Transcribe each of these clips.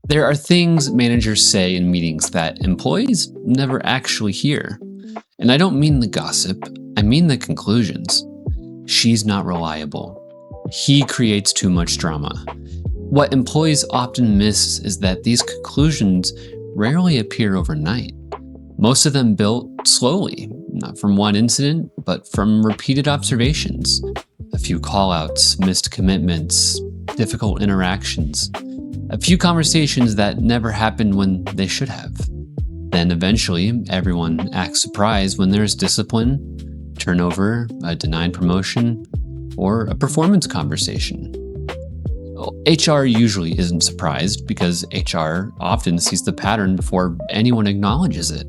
There are things managers say in meetings that employees never actually hear. And I don't mean the gossip, I mean the conclusions. She's not reliable. He creates too much drama. What employees often miss is that these conclusions rarely appear overnight. Most of them built slowly, not from one incident, but from repeated observations. A few callouts, missed commitments, difficult interactions. A few conversations that never happened when they should have. Then eventually, everyone acts surprised when there's discipline, turnover, a denied promotion, or a performance conversation. HR usually isn't surprised because HR often sees the pattern before anyone acknowledges it.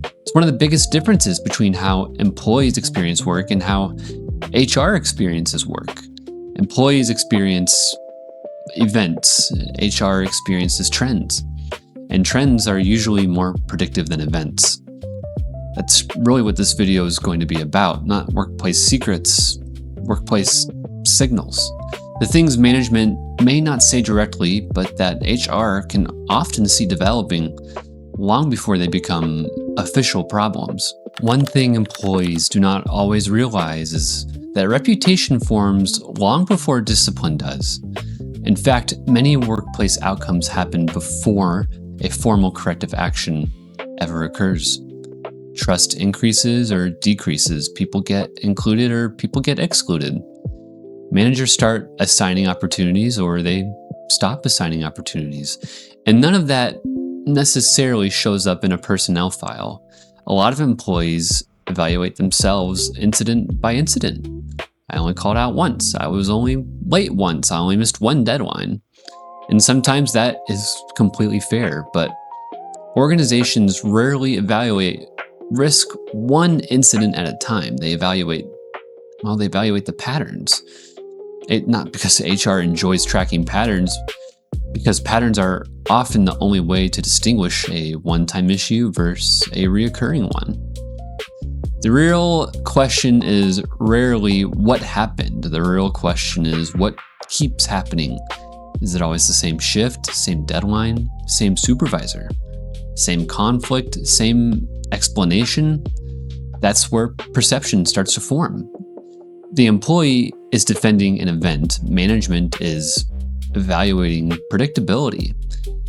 It's one of the biggest differences between how employees experience work and how HR experiences work. Employees experience events, HR experiences trends, and trends are usually more predictive than events. That's really what this video is going to be about, not workplace secrets, workplace signals. The things management may not say directly, but that HR can often see developing long before they become official problems. One thing employees do not always realize is that reputation forms long before discipline does. In fact, many workplace outcomes happen before a formal corrective action ever occurs. Trust increases or decreases, people get included or people get excluded. Managers start assigning opportunities or they stop assigning opportunities. And none of that necessarily shows up in a personnel file. A lot of employees evaluate themselves incident by incident. I only called out once. I was only late once. I only missed one deadline. And sometimes that is completely fair, but organizations rarely evaluate risk one incident at a time. They evaluate the patterns. Not because HR enjoys tracking patterns, because patterns are often the only way to distinguish a one-time issue versus a reoccurring one. The real question is rarely what happened. The real question is what keeps happening. Is it always the same shift, same deadline, same supervisor, same conflict, same explanation? That's where perception starts to form. The employee is defending an event. Management is evaluating predictability.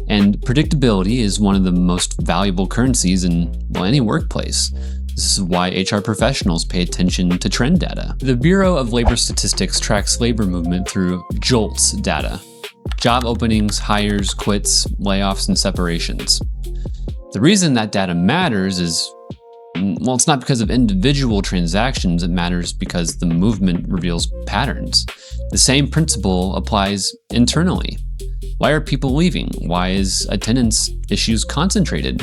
And predictability is one of the most valuable currencies in any workplace. This is why HR professionals pay attention to trend data. The Bureau of Labor Statistics tracks labor movement through JOLTS data: job openings, hires, quits, layoffs, and separations. The reason that data matters is, it's not because of individual transactions, it matters because the movement reveals patterns. The same principle applies internally. Why are people leaving? Why is attendance issues concentrated?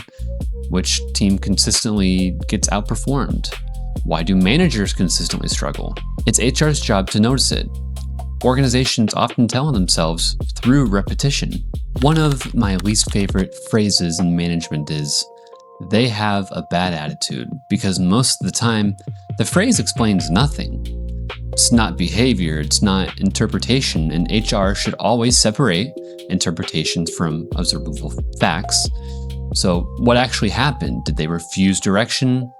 Which team consistently gets outperformed? Why do managers consistently struggle? It's HR's job to notice it. Organizations often tell themselves through repetition. One of my least favorite phrases in management is, "They have a bad attitude," because most of the time, the phrase explains nothing. It's not behavior, it's not interpretation, and HR should always separate interpretations from observable facts. So what actually happened? Did they refuse direction,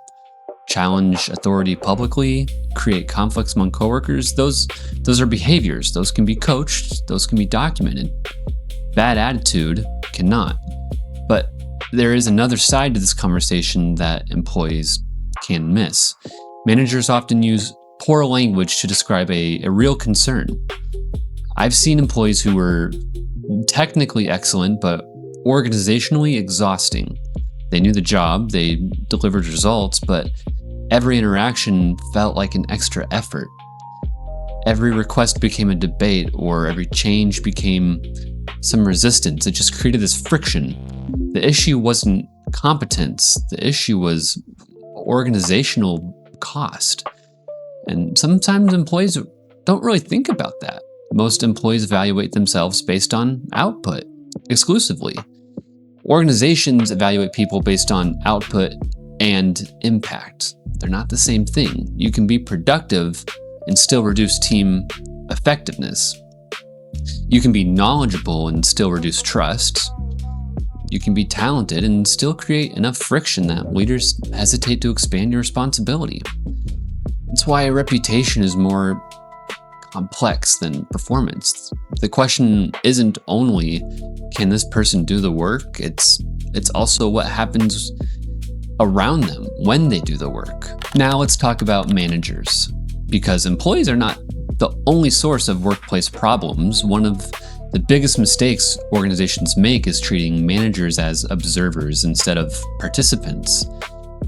challenge authority publicly, create conflicts among coworkers? Those are behaviors. Those can be coached, those can be documented. Bad attitude cannot. But there is another side to this conversation that employees can miss. Managers often use poor language to describe a real concern. I've seen employees who were technically excellent, but organizationally exhausting. They knew the job, they delivered results, but every interaction felt like an extra effort. Every request became a debate, or every change became some resistance. It just created this friction. The issue wasn't competence, the issue was organizational cost. And sometimes employees don't really think about that. Most employees evaluate themselves based on output exclusively. Organizations evaluate people based on output and impact. They're not the same thing. You can be productive and still reduce team effectiveness. You can be knowledgeable and still reduce trust. You can be talented and still create enough friction that leaders hesitate to expand your responsibility. That's why a reputation is more complex than performance. The question isn't only, can this person do the work? It's also what happens around them when they do the work. Now let's talk about managers, because employees are not the only source of workplace problems. One of the biggest mistakes organizations make is treating managers as observers instead of participants.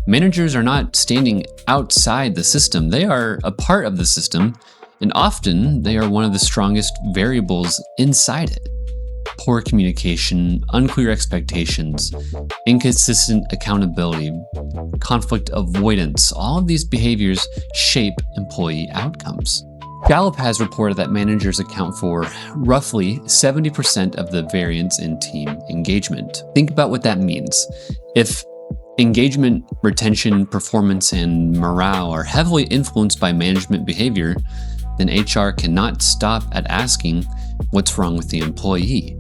Managers are not standing outside the system. They are a part of the system, and often they are one of the strongest variables inside it. Poor communication, unclear expectations, inconsistent accountability, conflict avoidance, all of these behaviors shape employee outcomes. Gallup has reported that managers account for roughly 70% of the variance in team engagement. Think about what that means. If engagement, retention, performance, and morale are heavily influenced by management behavior, then HR cannot stop at asking what's wrong with the employee.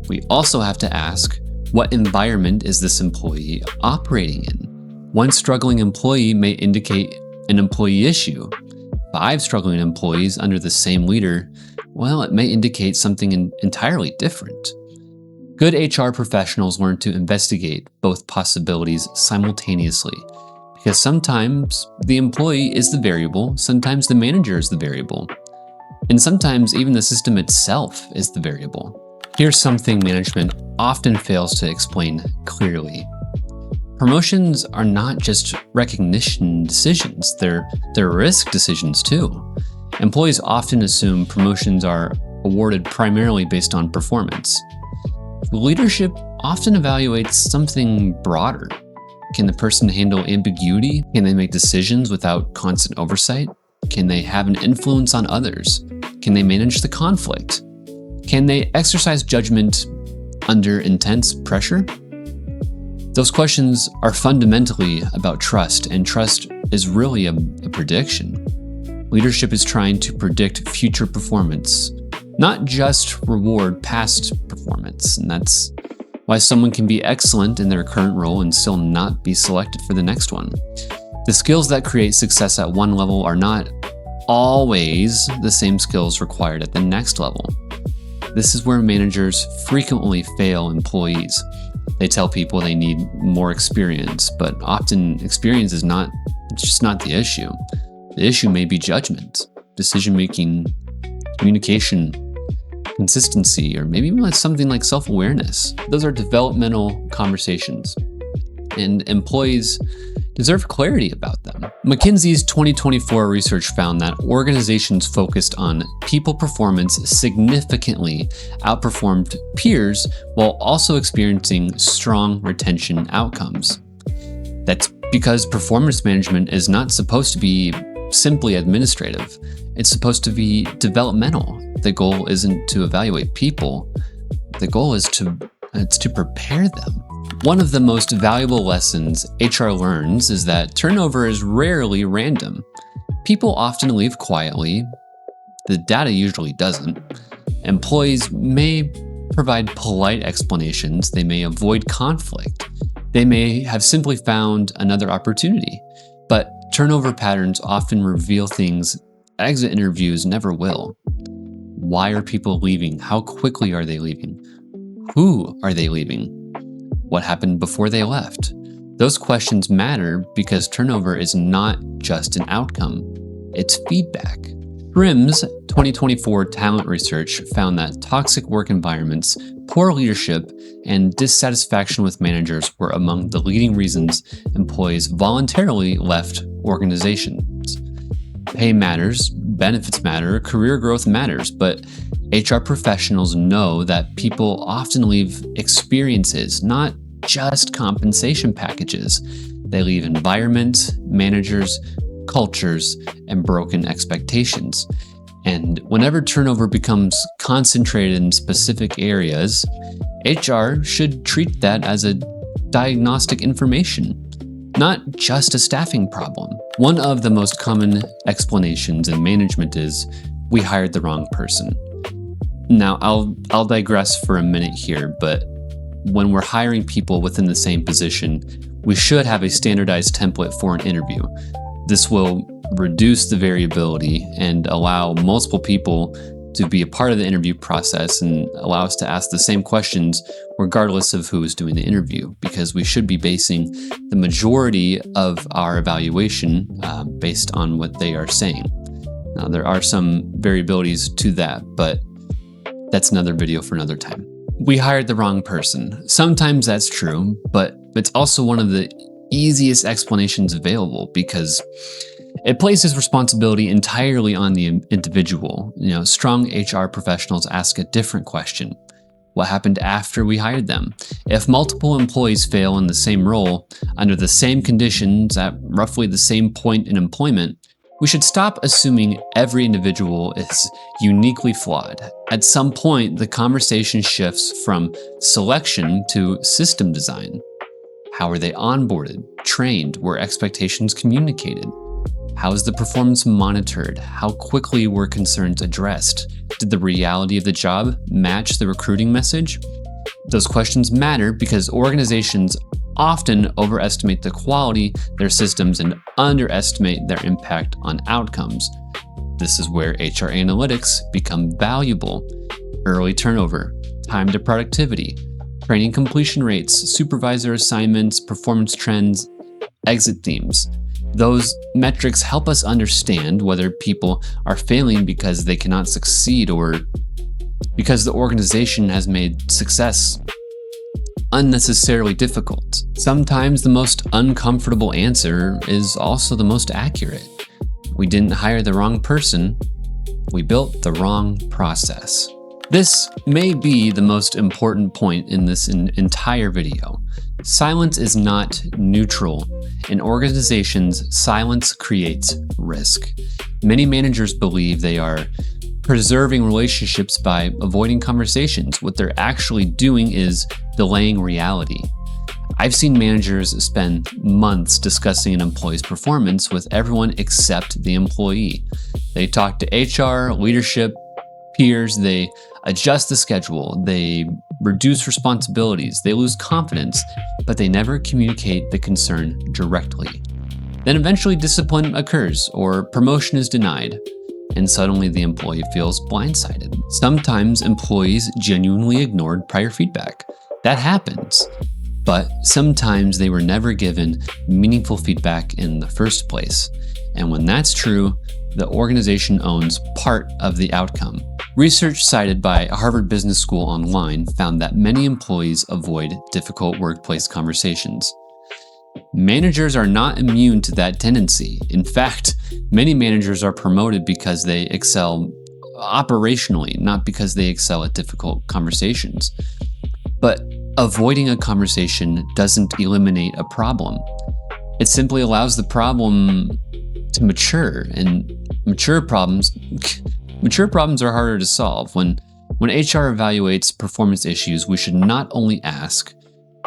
We also have to ask, what environment is this employee operating in? One struggling employee may indicate an employee issue. 5 struggling employees under the same leader, well, it may indicate something entirely different. Good HR professionals learn to investigate both possibilities simultaneously, because sometimes the employee is the variable, sometimes the manager is the variable, and sometimes even the system itself is the variable. Here's something management often fails to explain clearly. Promotions are not just recognition decisions, they're risk decisions too. Employees often assume promotions are awarded primarily based on performance. Leadership often evaluates something broader. Can the person handle ambiguity? Can they make decisions without constant oversight? Can they have an influence on others? Can they manage the conflict? Can they exercise judgment under intense pressure? Those questions are fundamentally about trust, and trust is really a prediction. Leadership is trying to predict future performance, not just reward past performance. And that's why someone can be excellent in their current role and still not be selected for the next one. The skills that create success at one level are not always the same skills required at the next level. This is where managers frequently fail employees. They tell people they need more experience, but often experience is just not the issue. The issue may be judgment, decision-making, communication, consistency, or maybe even something like self-awareness. Those are developmental conversations, and employees deserve clarity about them. McKinsey's 2024 research found that organizations focused on people performance significantly outperformed peers while also experiencing strong retention outcomes. That's because performance management is not supposed to be simply administrative. It's supposed to be developmental. The goal isn't to evaluate people. The goal is to prepare them. One of the most valuable lessons HR learns is that turnover is rarely random. People often leave quietly. The data usually doesn't. Employees may provide polite explanations. They may avoid conflict. They may have simply found another opportunity. But turnover patterns often reveal things exit interviews never will. Why are people leaving? How quickly are they leaving? Who are they leaving? What happened before they left? Those questions matter because turnover is not just an outcome, it's feedback. RIM's 2024 talent research found that toxic work environments, poor leadership, and dissatisfaction with managers were among the leading reasons employees voluntarily left organizations. Pay matters, benefits matter, career growth matters, but HR professionals know that people often leave experiences, not just compensation packages. They leave environment, managers, cultures, and broken expectations. And whenever turnover becomes concentrated in specific areas, HR should treat that as a diagnostic information, not just a staffing problem. One of the most common explanations in management is, we hired the wrong person. Now, I'll digress for a minute here, but when we're hiring people within the same position, we should have a standardized template for an interview. This will reduce the variability and allow multiple people to be a part of the interview process and allow us to ask the same questions regardless of who is doing the interview, because we should be basing the majority of our evaluation based on what they are saying. Now, there are some variabilities to that, but that's another video for another time. We hired the wrong person. Sometimes that's true, but it's also one of the easiest explanations available because it places responsibility entirely on the individual. Strong HR professionals ask a different question. What happened after we hired them? If multiple employees fail in the same role, under the same conditions, at roughly the same point in employment, we should stop assuming every individual is uniquely flawed. At some point, the conversation shifts from selection to system design. How are they onboarded, trained? Were expectations communicated? How is the performance monitored? How quickly were concerns addressed? Did the reality of the job match the recruiting message? Those questions matter because organizations often overestimate the quality of their systems and underestimate their impact on outcomes. This is where HR analytics become valuable. Early turnover, time to productivity, training completion rates, supervisor assignments, performance trends, exit themes. Those metrics help us understand whether people are failing because they cannot succeed or because the organization has made success unnecessarily difficult. Sometimes the most uncomfortable answer is also the most accurate. We didn't hire the wrong person, we built the wrong process. This may be the most important point in this entire video. Silence is not neutral. In organizations, silence creates risk. Many managers believe they are preserving relationships by avoiding conversations. What they're actually doing is delaying reality. I've seen managers spend months discussing an employee's performance with everyone except the employee. They talk to HR, leadership, peers, they adjust the schedule, they reduce responsibilities, they lose confidence, but they never communicate the concern directly. Then eventually discipline occurs or promotion is denied, and suddenly the employee feels blindsided. Sometimes employees genuinely ignored prior feedback. That happens. But sometimes they were never given meaningful feedback in the first place. And when that's true, the organization owns part of the outcome. Research cited by Harvard Business School Online found that many employees avoid difficult workplace conversations. Managers are not immune to that tendency. In fact, many managers are promoted because they excel operationally, not because they excel at difficult conversations. But avoiding a conversation doesn't eliminate a problem. It simply allows the problem to mature, and mature problems are harder to solve. When HR evaluates performance issues, we should not only ask,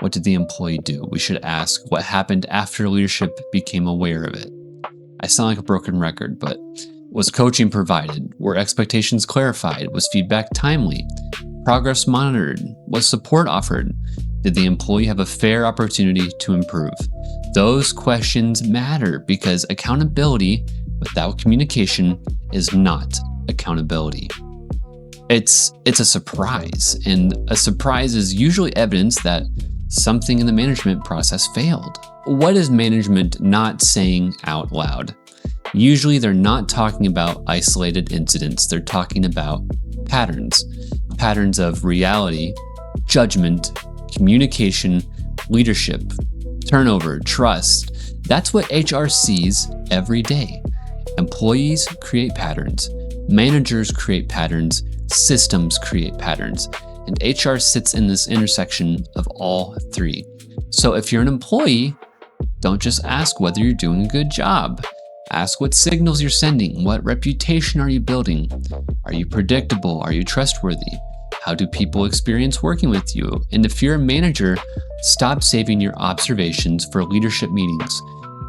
what did the employee do? We should ask what happened after leadership became aware of it. I sound like a broken record, but was coaching provided? Were expectations clarified? Was feedback timely? Progress monitored? Was support offered? Did the employee have a fair opportunity to improve? Those questions matter because accountability without communication is not accountability. It's a surprise, and a surprise is usually evidence that something in the management process failed. What is management not saying out loud? Usually they're not talking about isolated incidents, they're talking about patterns of reality, judgment, communication, leadership, turnover, trust. That's what HR sees every day. Employees create patterns, managers create patterns, systems create patterns, and HR sits in this intersection of all three. So if you're an employee, don't just ask whether you're doing a good job. Ask what signals you're sending. What reputation are you building? Are you predictable? Are you trustworthy? How do people experience working with you? And if you're a manager, stop saving your observations for leadership meetings.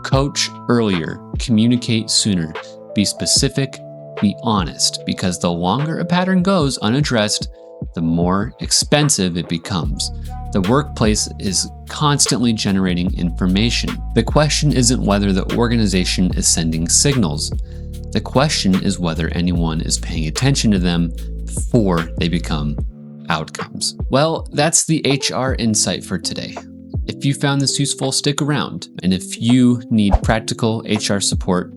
Coach earlier, communicate sooner, be specific, be honest, because the longer a pattern goes unaddressed, the more expensive it becomes. The workplace is constantly generating information. The question isn't whether the organization is sending signals. The question is whether anyone is paying attention to them before they become outcomes. Well, that's the HR Insight for today. If you found this useful, stick around. And if you need practical HR support,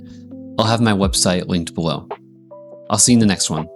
I'll have my website linked below. I'll see you in the next one.